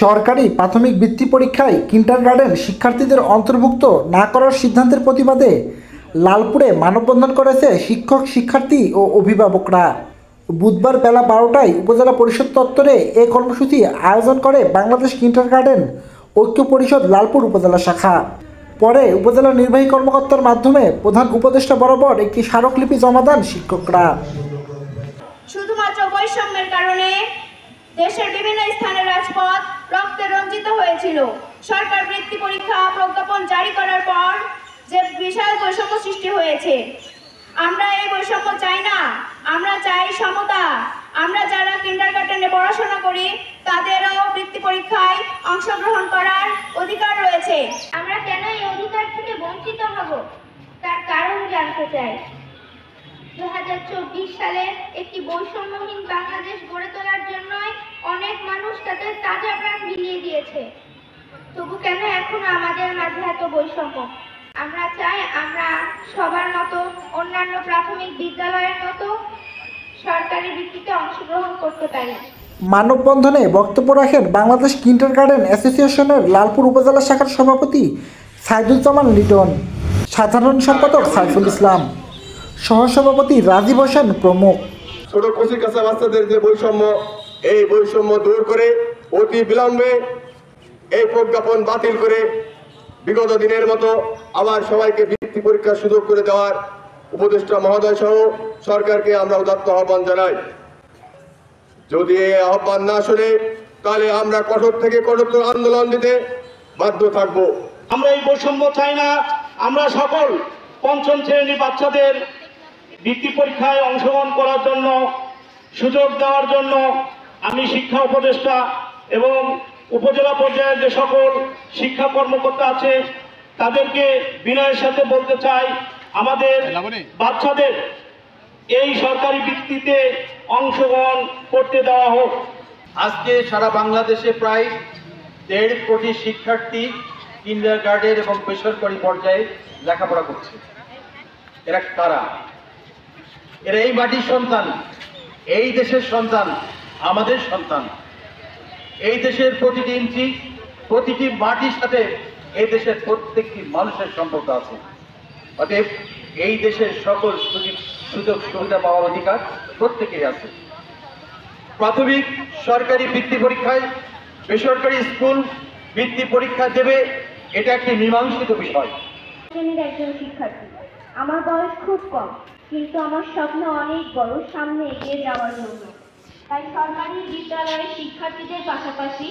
সরকারি প্রাথমিক বৃত্তি পরীক্ষায় কিন্ডারগার্টেন শিক্ষার্থীদের অন্তর্ভুক্ত না করার সিদ্ধান্তের প্রতিবাদে লালপুরে মানববন্ধন করেছে শিক্ষক, শিক্ষার্থী ও অভিভাবকরা। বুধবার বেলা 12টায় উপজেলা পরিষদ চত্বরে এ কর্মসূচি আয়োজন করে বাংলাদেশ কিন্ডারগার্টেন ঐক্য পরিষদ লালপুর উপজেলা শাখা। পরে উপজেলা নির্বাহী কর্মকর্তার মাধ্যমে প্রধান উপদেষ্টা বরাবর একটি স্মারকলিপি জমা দেন শিক্ষকরা। শুধুমাত্র বৈষম্যের কারণে দেশের বিভিন্ন স্থানের রাজপথ রক্তে রঞ্জিত হয়েছিল। সরকার বৃত্তি পরীক্ষা প্রজ্ঞাপন জারি করার পর যে বিশাল বৈষম্য সৃষ্টি হয়েছে, আমরা এই বৈষম্য চাই না, আমরা চাই সমতা। আমরা যারা কিন্ডারগার্টেনে পড়াশোনা করি তাদেরও বৃত্তি পরীক্ষায় অংশগ্রহণ করার অধিকার রয়েছে। আমরা কেন এই অধিকার থেকে বঞ্চিত হব তার কারণ জানতে চাই। 2024 সালে একটি বৈষম্যহীন বাংলাদেশ গড়ে তোলার জন্যই অনেক মানুষ তাদের তাজা প্রাণ বিলিয়ে দিয়েছে। তবু কেন এখনো আমাদের মাঝে এত বৈষম্য? আমরা চাই আমরা সবার মতো অন্যান্য প্রাথমিক বিদ্যালয়ের মতো সরকারি বৃত্তিতে অংশগ্রহণ করতে পারি। মানববন্ধনে বক্তব্য রাখেন বাংলাদেশ কিন্ডারগার্টেন অ্যাসোসিয়েশনের লালপুর উপজেলা শাখার সভাপতি সাইদুজ্জামান লিটন, সাধারণ সম্পাদক সাইফুল ইসলাম, সহসভাপতি রাজীব হোসেন প্রমুখ। ছোট কচি কাঁচা বাচ্চাদের যে বৈষম্য, এই বৈষম্য দূর করে অতি বিলম্বে এই প্রজ্ঞাপন বাতিল করে বিগত দিনের মতো আবার সবাইকে বৃত্তি পরীক্ষার সুযোগ করে দেওয়ার উপদেষ্টা মহোদয় সহ সরকারকে আমরা উদাত্ত আহ্বান জানাই। যদি এই আহ্বান না শুনে তাহলে আমরা কঠোর থেকে কঠোর আন্দোলন দিতে বাধ্য থাকব। আমরা এই বৈষম্য চাই না। আমরা সকল পঞ্চম শ্রেণীর বাচ্চাদের বৃত্তি পরীক্ষায় অংশগ্রহণ করার জন্য সুযোগ দেওয়ার জন্য আমি শিক্ষা উপদেষ্টা এবং উপজেলা পর্যায়ের যে সকল শিক্ষা কর্মকর্তা আছে তাদেরকে বিনয়ের সাথে বলতে চাই, আমাদের বাচ্চাদের এই সরকারি বৃত্তিতে অংশগ্রহণ করতে দেওয়া হোক। আজকে সারা বাংলাদেশে প্রায় 1.5 কোটি শিক্ষার্থী কিন্ডারগার্টেন এবং বেসরকারি পর্যায়ে লেখাপড়া করছে। এরা কারা? এরা এই মাটির সন্তান, এই দেশের সন্তান, আমাদের সন্তান। এই দেশের প্রতিটি ইঞ্চি, প্রতিটি মাটির সাথে এই দেশের প্রত্যেকটি মানুষের সম্পর্ক আছে। অতএব এই দেশের সকল সুযোগ সুবিধা পাওয়ার অধিকার প্রত্যেকেরই আছে। প্রাথমিক সরকারি বৃত্তি পরীক্ষায় বেসরকারি স্কুল বৃত্তি পরীক্ষা দেবে, এটা একটি মীমাংসিত বিষয়। একজন শিক্ষার্থী, আমার বয়স খুব কম, কিন্তু আমার স্বপ্ন অনেক বড়, সামনে এগিয়ে যাওয়ার জন্য। তাই সরকারি বিদ্যালয়ের শিক্ষার্থীদের পাশাপাশি